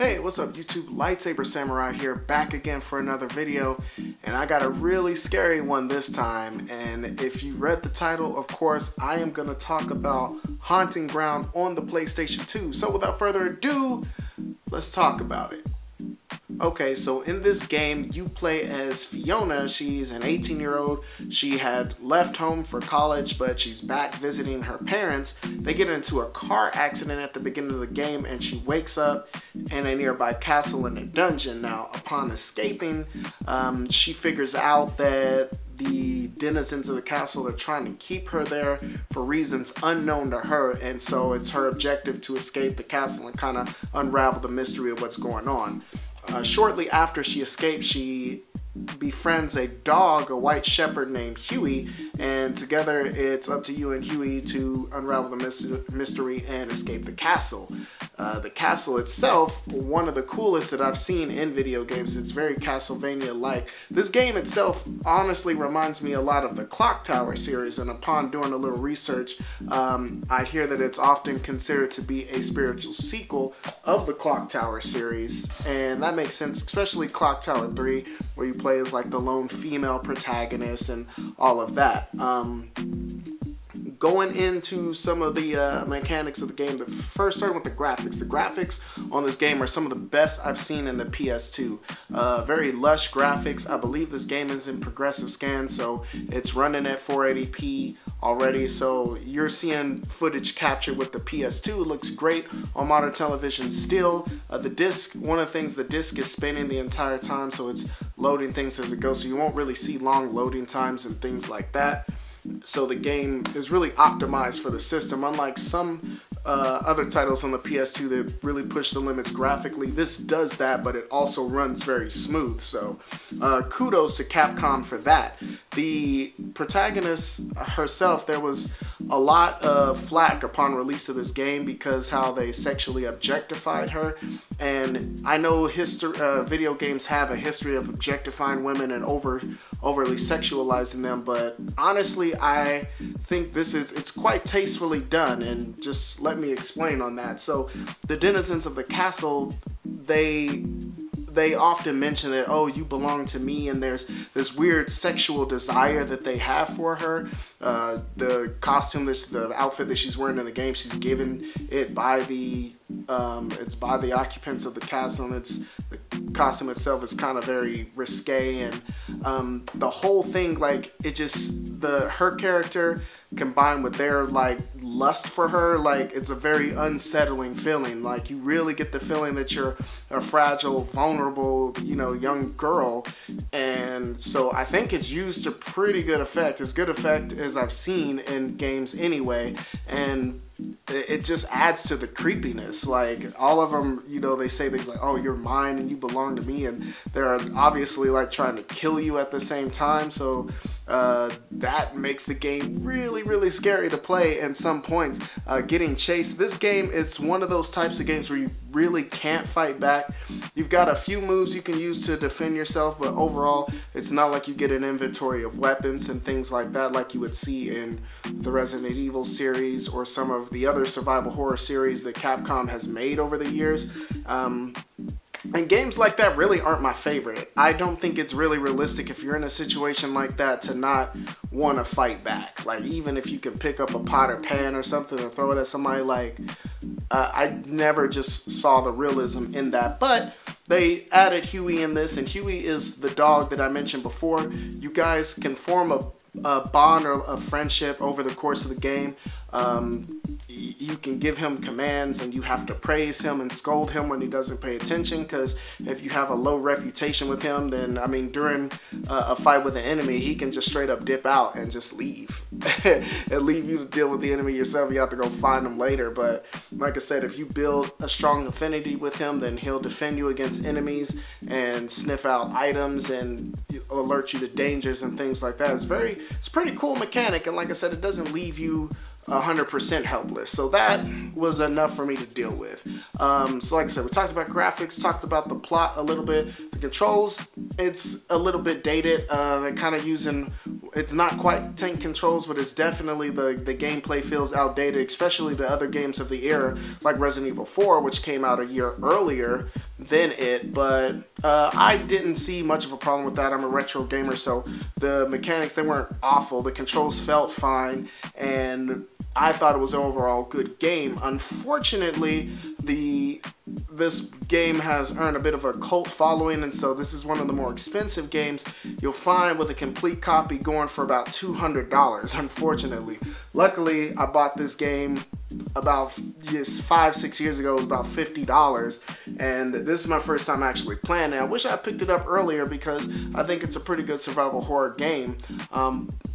Hey, what's up YouTube? Lightsaber Samurai here, back again for another video, and I got a really scary one this time. And if you read the title, of course, I am going to talk about Haunting Ground on the PlayStation 2. So without further ado, let's talk about it. Okay, so in this game, you play as Fiona. She's an 18-year-old. She had left home for college, but she's back visiting her parents. They get into a car accident at the beginning of the game, and she wakes up in a nearby castle in a dungeon. Now, upon escaping, she figures out that the denizens of the castle are trying to keep her there for reasons unknown to her, and so it's her objective to escape the castle and kind of unravel the mystery of what's going on. Shortly after she escapes, she befriends a dog, a white shepherd named Huey, and together it's up to you and Huey to unravel the mystery and escape the castle. The castle itself, one of the coolest that I've seen in video games. It's very Castlevania-like. This game itself honestly reminds me a lot of the Clock Tower series, and upon doing a little research, I hear that it's often considered to be a spiritual sequel of the Clock Tower series, and that makes sense, especially Clock Tower 3, where you play as like the lone female protagonist and all of that. Going into some of the mechanics of the game, first starting with the graphics. The graphics on this game are some of the best I've seen in the PS2. Very lush graphics. I believe this game is in progressive scan, so it's running at 480p already. So you're seeing footage captured with the PS2. It looks great on modern television still. The disc, one of the things, the disc is spinning the entire time, so it's loading things as it goes. So you won't really see long loading times and things like that. So the game is really optimized for the system, unlike some other titles on the PS2 that really push the limits graphically. This does that, but it also runs very smooth, so kudos to Capcom for that. The protagonist herself, there was a lot of flack upon release of this game because how they sexually objectified her, and I know video games have a history of objectifying women and overly sexualizing them, but honestly I think it's quite tastefully done, and just let me explain on that. So the denizens of the castle, they often mention that, oh, you belong to me, and there's this weird sexual desire that they have for her. The costume, the outfit that she's wearing in the game, she's given it by the occupants of the castle, and the costume itself is kind of very risque, and the whole thing, like, it just, her character combined with their like lust for her, like, it's a very unsettling feeling. Like, you really get the feeling that you're a fragile, vulnerable, young girl, and so I think it's used to pretty good effect, as good effect as I've seen in games anyway, and it just adds to the creepiness. Like, all of them, they say things like, oh, you're mine and you belong to me, and they're obviously like trying to kill you at the same time, so that makes the game really, really scary to play at some points. Getting chased, this game, it's one of those types of games where you really can't fight back. You've got a few moves you can use to defend yourself, but overall it's not like you get an inventory of weapons and things like that like you would see in the Resident Evil series or some of the other survival horror series that Capcom has made over the years. And games like that really aren't my favorite. I don't think it's really realistic if you're in a situation like that to not want to fight back. Like, even if you can pick up a pot or pan or something and throw it at somebody, like, I never just saw the realism in that. But they added Huey in this, and Huey is the dog that I mentioned before. You guys can form a bond or a friendship over the course of the game. You can give him commands, and you have to praise him and scold him when he doesn't pay attention, because if you have a low reputation with him, then, I mean, during a fight with an enemy, he can just straight up dip out and just leave and leave you to deal with the enemy yourself. You have to go find him later. But like I said, if you build a strong affinity with him, then he'll defend you against enemies and sniff out items and alert you to dangers and things like that. It's a pretty cool mechanic, and like I said, it doesn't leave you 100% helpless. So that was enough for me to deal with. So like I said, we talked about graphics, talked about the plot a little bit. The controls, it's a little bit dated. They're kind of using, it's not quite tank controls, but it's definitely the gameplay feels outdated, especially the other games of the era, like Resident Evil 4, which came out a year earlier than it, but I didn't see much of a problem with that. I'm a retro gamer, so the mechanics, they weren't awful. The controls felt fine, and I thought it was an overall good game. Unfortunately, this game has earned a bit of a cult following, and so this is one of the more expensive games you'll find, with a complete copy going for about $200, unfortunately. Luckily, I bought this game about just 5-6 years ago. It was about $50, and this is my first time actually playing it. I wish I picked it up earlier because I think it's a pretty good survival horror game.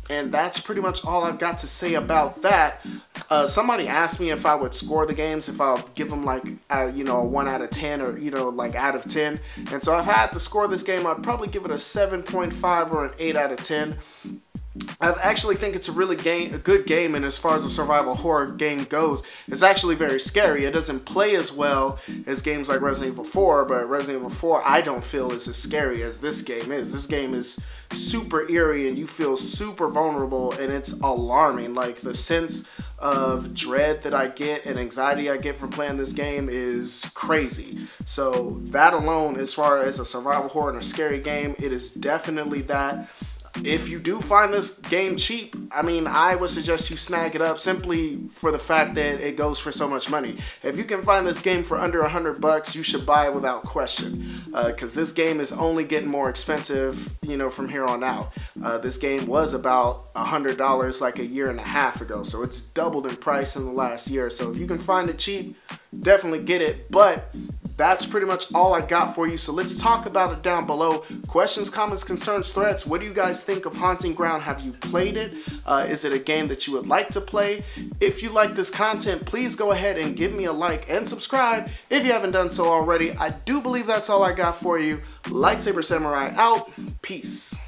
And that's pretty much all I've got to say about that. Somebody asked me if I would score the games, if I'll give them like a 1 out of 10 or like out of 10. And so if I had to score this game, I'd probably give it a 7.5 or an 8 out of 10. I actually think it's a really good game, and as far as a survival horror game goes, it's actually very scary. It doesn't play as well as games like Resident Evil 4, but Resident Evil 4 I don't feel is as scary as this game is. This game is super eerie, and you feel super vulnerable, and it's alarming. Like, the sense of dread that I get and anxiety I get from playing this game is crazy. So that alone, as far as a survival horror and a scary game, it is definitely that. If you do find this game cheap, I mean, I would suggest you snag it up simply for the fact that it goes for so much money. If you can find this game for under $100, you should buy it without question, because this game is only getting more expensive, from here on out. This game was about $100 like a year and a half ago, so it's doubled in price in the last year. So if you can find it cheap, definitely get it. But that's pretty much all I got for you, so let's talk about it down below. Questions, comments, concerns, threats. What do you guys think of Haunting Ground? Have you played it? Is it a game that you would like to play? If you like this content, please go ahead and give me a like and subscribe if you haven't done so already. I do believe that's all I got for you. Lightsaber Samurai out. Peace.